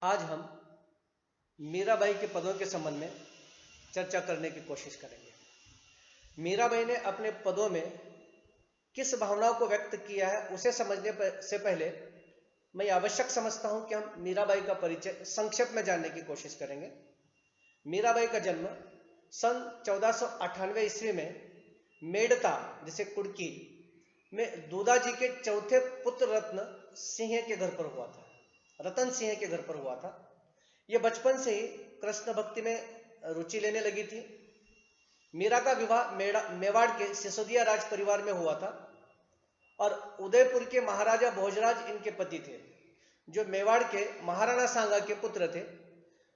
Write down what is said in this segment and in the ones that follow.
आज हम मीराबाई के पदों के संबंध में चर्चा करने की कोशिश करेंगे। मीराबाई ने अपने पदों में किस भावनाओं को व्यक्त किया है उसे समझने से पहले मैं ये आवश्यक समझता हूं कि हम मीराबाई का परिचय संक्षेप में जानने की कोशिश करेंगे। मीराबाई का जन्म सन 1498 ईस्वी में मेड़ता जिसे कुड़की में दूधा जी के चौथे पुत्र रत्न सिंह के घर पर हुआ था। रतन सिंह के घर पर हुआ था। यह बचपन से ही कृष्ण भक्ति में रुचि लेने लगी थी। मीरा का विवाह मेवाड़ के सिसोदिया राज परिवार में हुआ था और उदयपुर के महाराजा भोजराज इनके पति थे, जो मेवाड़ के महाराणा सांगा के पुत्र थे।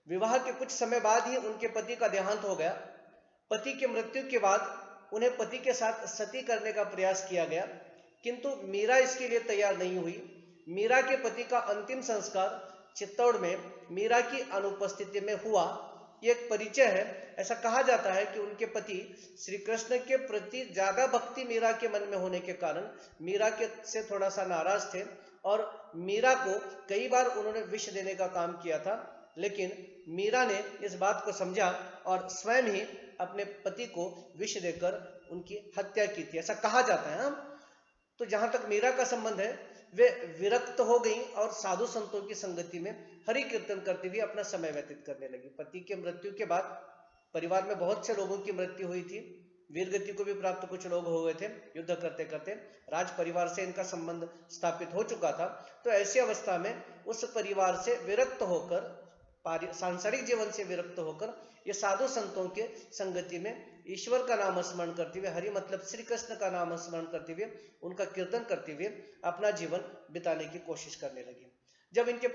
विवाह के कुछ समय बाद ही उनके पति का देहांत हो गया। पति की मृत्यु के बाद उन्हें पति के साथ सती करने का प्रयास किया गया, किंतु मीरा इसके लिए तैयार नहीं हुई। मीरा के पति का अंतिम संस्कार चित्तौड़ में मीरा की अनुपस्थिति में हुआ। ये एक परिचय है। ऐसा कहा जाता है कि उनके पति श्री कृष्ण के प्रति ज्यादा भक्ति मीरा के मन में होने के कारण मीरा के से थोड़ा सा नाराज थे और मीरा को कई बार उन्होंने विष देने का काम किया था, लेकिन मीरा ने इस बात को समझा और स्वयं ही अपने पति को विष देकर उनकी हत्या की थी, ऐसा कहा जाता है। तो जहां तक मीरा का संबंध है, वे विरक्त हो गई और साधु संतों की संगति में हरि कीर्तन करते हुए अपना समय व्यतीत करने लगी। पति के मृत्यु के बाद परिवार में बहुत से लोगों की मृत्यु हुई थी। वीरगति को भी प्राप्त कुछ लोग हो गए थे युद्ध करते करते। राज परिवार से इनका संबंध स्थापित हो चुका था। तो ऐसी अवस्था में उस परिवार से विरक्त होकर, सांसारिक जीवन से विरक्त होकर, ये साधु संतों के संगति में ईश्वर का नाम स्मरण करते हुए, हरि मतलब श्री कृष्ण का नाम स्मरण करते हुए, उनका कीर्तन करते हुए अपना जीवन बिताने की कोशिश करने लगी। जब इनके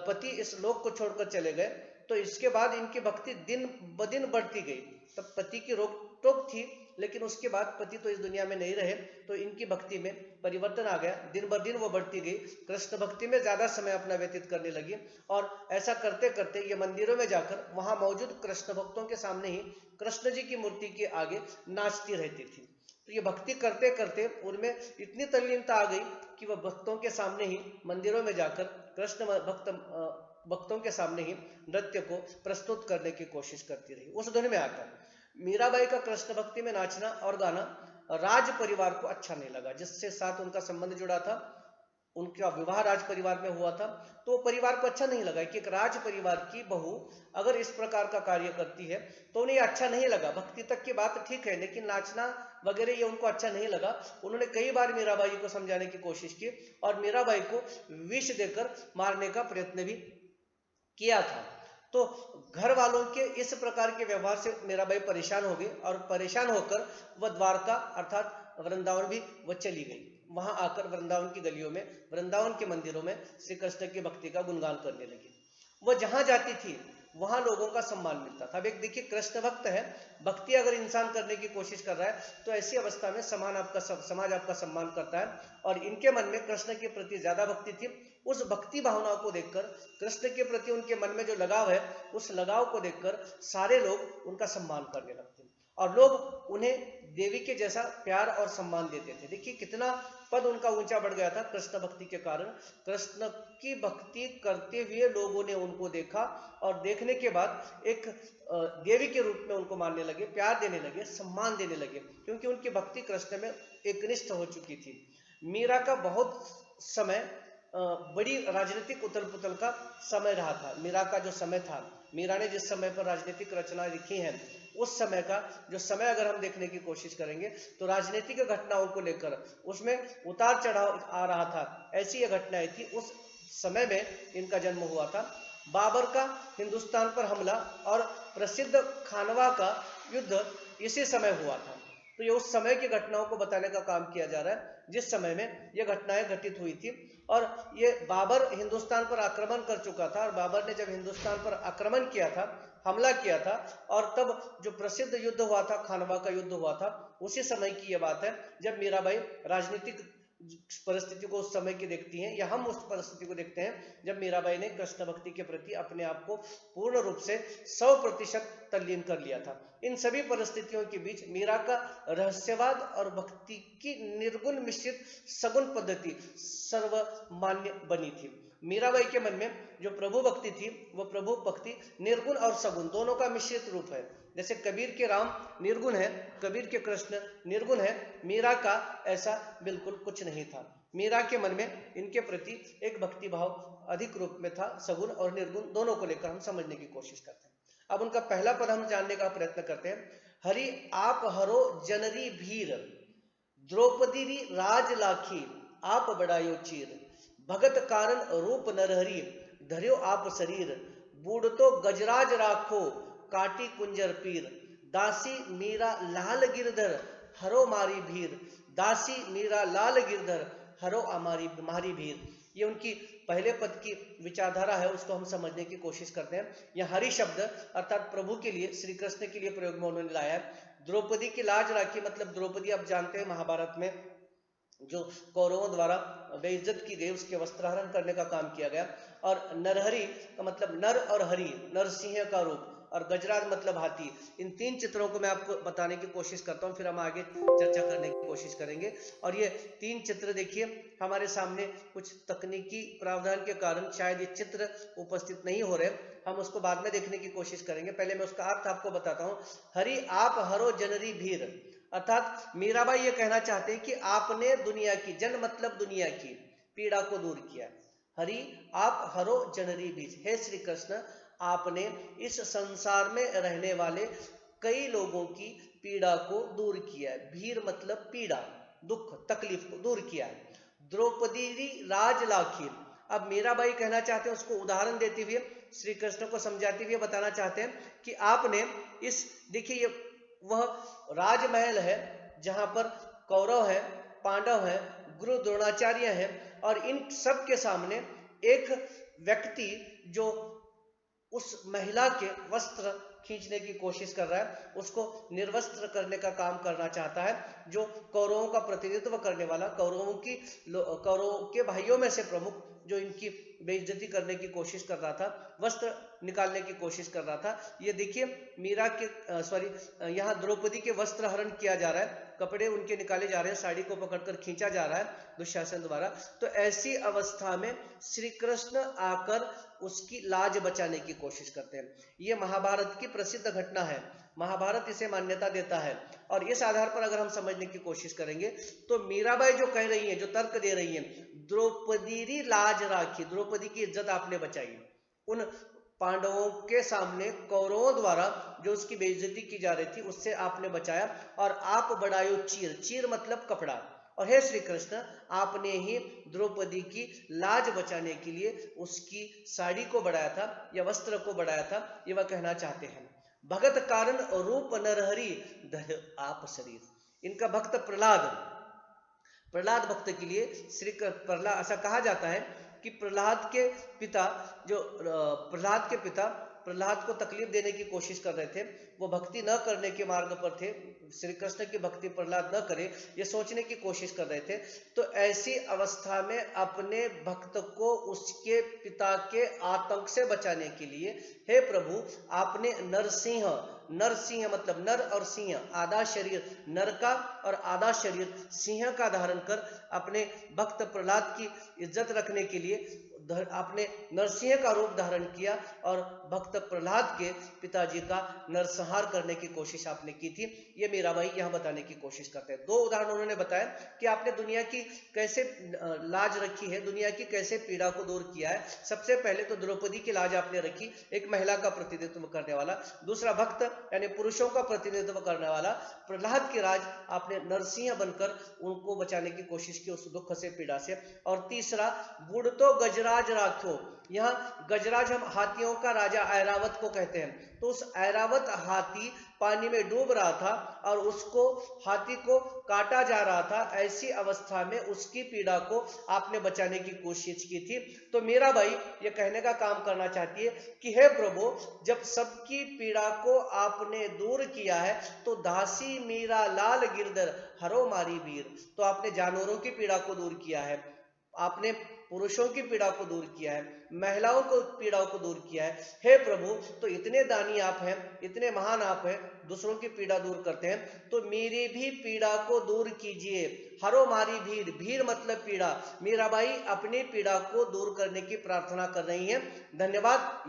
पति इस लोक को छोड़कर चले गए तो इसके बाद इनकी भक्ति दिन ब दिन बढ़ती गई। तब पति की रोक टोक थी, लेकिन उसके बाद पति तो इस दुनिया में नहीं रहे, तो इनकी भक्ति में परिवर्तन आ गया। दिन ब दिन वो बढ़ती गई, कृष्ण भक्ति में ज्यादा समय अपना व्यतीत करने लगी और ऐसा करते करते ये मंदिरों में जाकर वहां मौजूद कृष्ण भक्तों के सामने ही कृष्ण जी की मूर्ति के आगे नाचती रहती थी। तो ये भक्ति करते करते उनमें इतनी तल्लीनता आ गई कि वह भक्तों के सामने ही, मंदिरों में जाकर कृष्ण भक्तों के सामने ही नृत्य को प्रस्तुत करने की कोशिश करती रही। उस धुन में आकर मीराबाई का कृष्ण भक्ति में नाचना और गाना राज परिवार को अच्छा नहीं लगा। जिससे साथ उनका संबंध जुड़ा था, उनका विवाह राज परिवार में हुआ था, तो परिवार को अच्छा नहीं लगा कि एक राज परिवार की बहू अगर इस प्रकार का कार्य करती है तो उन्हें अच्छा नहीं लगा। भक्ति तक की बात ठीक है, लेकिन नाचना वगैरह ये उनको अच्छा नहीं लगा। उन्होंने कई बार मीराबाई को समझाने की कोशिश की और मीराबाई को विष देकर मारने का प्रयत्न भी किया था। तो घर वालों के इस प्रकार के व्यवहार से मीराबाई परेशान हो गई और परेशान होकर वह द्वारका अर्थात वृंदावन भी वह चली गई। वहां आकर वृंदावन की गलियों में, वृंदावन के मंदिरों में श्री कृष्ण की भक्ति का गुणगान करने लगी। वह जहां जाती थी वहां लोगों का सम्मान मिलता था। अब एक देखिए, कृष्ण भक्त है, भक्ति अगर इंसान करने की कोशिश कर रहा है तो ऐसी अवस्था में समाज आपका सम्मान करता है और इनके मन में कृष्ण के प्रति ज्यादा भक्ति थी। उस भक्ति भावनाओं को देखकर, कृष्ण के प्रति उनके मन में जो लगाव है, उस लगाव को देखकर सारे लोग उनका सम्मान करने लगते और लोग उन्हें देवी के जैसा प्यार और सम्मान देते थे। देखिए कितना पद उनका ऊंचा बढ़ गया था कृष्ण भक्ति के कारण। कृष्ण की भक्ति करते हुए लोगों ने उनको देखा और देखने के बाद एक देवी के रूप में उनको मानने लगे, प्यार देने लगे, सम्मान देने लगे, क्योंकि उनकी भक्ति कृष्ण में एकनिष्ठ हो चुकी थी। मीरा का बहुत समय बड़ी राजनीतिक उथल पुथल का समय रहा था। मीरा का जो समय था, मीरा ने जिस समय पर राजनीतिक रचनाएं लिखी हैं, उस समय का जो समय अगर हम देखने की कोशिश करेंगे तो राजनीतिक घटनाओं को लेकर उसमें उतार चढ़ाव आ रहा था। ऐसी ये घटनाएं थी। उस समय में इनका जन्म हुआ था। बाबर का हिंदुस्तान पर हमला और प्रसिद्ध खानवा का युद्ध इसी समय हुआ था। तो ये उस समय की घटनाओं को बताने का काम किया जा रहा है जिस समय में ये घटनाएं घटित हुई थी। और ये बाबर हिंदुस्तान पर आक्रमण कर चुका था और बाबर ने जब हिंदुस्तान पर आक्रमण किया था, हमला किया था, और तब जो प्रसिद्ध युद्ध हुआ था, खानवा का युद्ध हुआ था, उसी समय की यह बात है जब मीराबाई राजनीतिक परिस्थिति को उस समय की देखती हैं, या हम उस परिस्थिति को देखते हैं जब मीराबाई ने कृष्ण भक्ति के प्रति अपने आप को पूर्ण रूप से 100% तल्लीन कर लिया था। इन सभी परिस्थितियों के बीच मीरा का रहस्यवाद और भक्ति की निर्गुण मिश्रित सगुण पद्धति सर्वमान्य बनी थी। मीराबाई के मन में जो प्रभु भक्ति थी वो प्रभु भक्ति निर्गुण और सगुण दोनों का मिश्रित रूप है। जैसे कबीर के राम निर्गुण है, कबीर के कृष्ण निर्गुण है, मीरा का ऐसा बिल्कुल कुछ नहीं था। मीरा के मन में इनके प्रति एक भक्ति भाव अधिक रूप में था, सगुण और निर्गुण दोनों को लेकर हम समझने की कोशिश करते हैं। अब उनका पहला पद हम जानने का प्रयत्न करते हैं। हरि आप हरो जनरी भीर, द्रौपदी री राज लाखी, आप बड़ायो चीर, भगत कारण रूप नरहरि, धर्यो आप शरीर, बूढ़ तो गजराज राखो, काटी कुंजर पीर, दासी मीरा लाल गिरधर, हरो मारी भीर, दासी मीरा लाल गिरधर, हरो मारी भीर। ये उनकी पहले पद की विचारधारा है, उसको हम समझने की कोशिश करते हैं। यह हरि शब्द अर्थात प्रभु के लिए, श्री कृष्ण के लिए प्रयोग में उन्होंने लाया है। द्रौपदी की लाज राखी, मतलब द्रौपदी आप जानते हैं महाभारत में जो कौरवों द्वारा बेइज्जत की गई, उसके वस्त्रहरण करने का काम किया गया। और नरहरि का मतलब नर और हरि, नरसिंह का रूप, और गजराज मतलब हाथी। इन तीन चित्रों को मैं आपको बताने की कोशिश करता हूं, फिर हम आगे चर्चा करने की कोशिश करेंगे। और ये तीन चित्र देखिए हमारे सामने कुछ तकनीकी प्रावधान के कारण शायद ये चित्र उपस्थित नहीं हो रहे, हम उसको बाद में देखने की कोशिश करेंगे। पहले मैं उसका अर्थ आपको बताता हूं। हरि आप हरो जनरी भीर, अर्थात मीराबाई ये कहना चाहते हैं कि आपने दुनिया की, जन मतलब दुनिया की पीड़ा को दूर किया। हरि आप हरो जनरी भीर, हे श्री कृष्ण आपने इस संसार में रहने वाले कई लोगों की पीड़ा को दूर किया है। भीर मतलब पीड़ा, दुख, तकलीफ को दूर किया है। द्रौपदी राज लाखी, अब मीराबाई कहना चाहते हैं, उसको उदाहरण देते हुए श्री कृष्ण को समझाते हुए बताना चाहते हैं कि आपने इस, देखिए ये वह राजमहल है जहां पर कौरव है, पांडव है, गुरु द्रोणाचार्य है, और इन सब के सामने एक व्यक्ति जो उस महिला के वस्त्र खींचने की कोशिश कर रहा है, उसको निर्वस्त्र करने का काम करना चाहता है, जो कौरवों का प्रतिनिधित्व करने वाला, कौरवों के भाइयों में से प्रमुख, जो इनकी बेइज्जती करने की कोशिश कर रहा था, वस्त्र निकालने की कोशिश कर रहा था। ये देखिए मीरा के यहाँ द्रौपदी के वस्त्र हरण किया जा रहा है, कपड़े उनके निकाले जा रहे हैं, साड़ी को पकड़कर खींचा जा रहा है दुशासन द्वारा। तो ऐसी अवस्था में श्री कृष्ण आकर उसकी लाज बचाने की कोशिश करते हैं। ये महाभारत की प्रसिद्ध घटना है, महाभारत इसे मान्यता देता है। और इस आधार पर अगर हम समझने की कोशिश करेंगे तो मीराबाई जो कह रही है, जो तर्क दे रही है, द्रौपदी री लाज राखी, द्रौपदी की इज्जत आपने बचाई, उन पांडवों के सामने कौरवों द्वारा जो उसकी बेइज्जती की जा रही थी उससे आपने बचाया, और आप बढ़ायो चीर, चीर मतलब कपड़ा, और हे श्री कृष्ण आपने ही द्रौपदी की लाज बचाने के लिए उसकी साड़ी को बढ़ाया था या वस्त्र को बढ़ाया था, ये वह कहना चाहते हैं। भगत कारण रूप नरहरि, धर आप शरीर, इनका भक्त प्रहलाद भक्त के लिए श्री प्रहलाद, ऐसा कहा जाता है कि प्रहलाद के पिता प्रहलाद को तकलीफ देने की कोशिश कर रहे थे, वो भक्ति न करने के मार्ग पर थे, श्री कृष्ण की भक्ति प्रहलाद न करे ये सोचने की कोशिश कर रहे थे। तो ऐसी अवस्था में अपने भक्त को उसके पिता के आतंक से बचाने के लिए, हे प्रभु आपने नरसिंह मतलब नर और सिंह, आधा शरीर नर का और आधा शरीर सिंह का धारण कर अपने भक्त प्रहलाद की इज्जत रखने के लिए आपने नरसिंह का रूप धारण किया और भक्त प्रहलाद के पिताजी का नरसंहार करने की कोशिश आपने की थी। ये मीराबाई यहां बताने की कोशिश करते हैं। दो उदाहरण उन्होंने बताया कि आपने दुनिया की कैसे लाज रखी है, दुनिया की कैसे पीड़ा को दूर किया है। सबसे पहले तो द्रौपदी की लाज आपने रखी, एक महिला का प्रतिनिधित्व करने वाला। दूसरा भक्त यानी पुरुषों का प्रतिनिधित्व करने वाला प्रहलाद की राज आपने नरसिंह बनकर उनको बचाने की कोशिश की उस दुख से, पीड़ा से। और तीसरा बूढ़ तो गजराज राखो, यहाँ गजराज हम हाथियों का राजा ऐरावत को कहते हैं। तो उस ऐरावत हाथी पानी में डूब रहा था और उसको, हाथी को काटा जा रहा था, ऐसी अवस्था में उसकी पीड़ा को आपने बचाने की कोशिश की थी। तो मीराबाई ये कहने का काम करना चाहती है कि हे प्रभु जब सबकी पीड़ा को आपने दूर किया है तो दासी मीरा लाल गिरधर हरो मारी वीर, तो आपने जानवरों की पीड़ा को दूर किया है, आपने पुरुषों की पीड़ा को दूर किया है, महिलाओं को पीड़ाओं को दूर किया है। हे प्रभु, तो इतने दानी आप हैं, इतने महान आप हैं, दूसरों की पीड़ा दूर करते हैं, तो मेरी भी पीड़ा को दूर कीजिए। हरो मारी भीड़, भीड़ मतलब पीड़ा। मीराबाई अपनी पीड़ा को दूर करने की प्रार्थना कर रही हैं। धन्यवाद।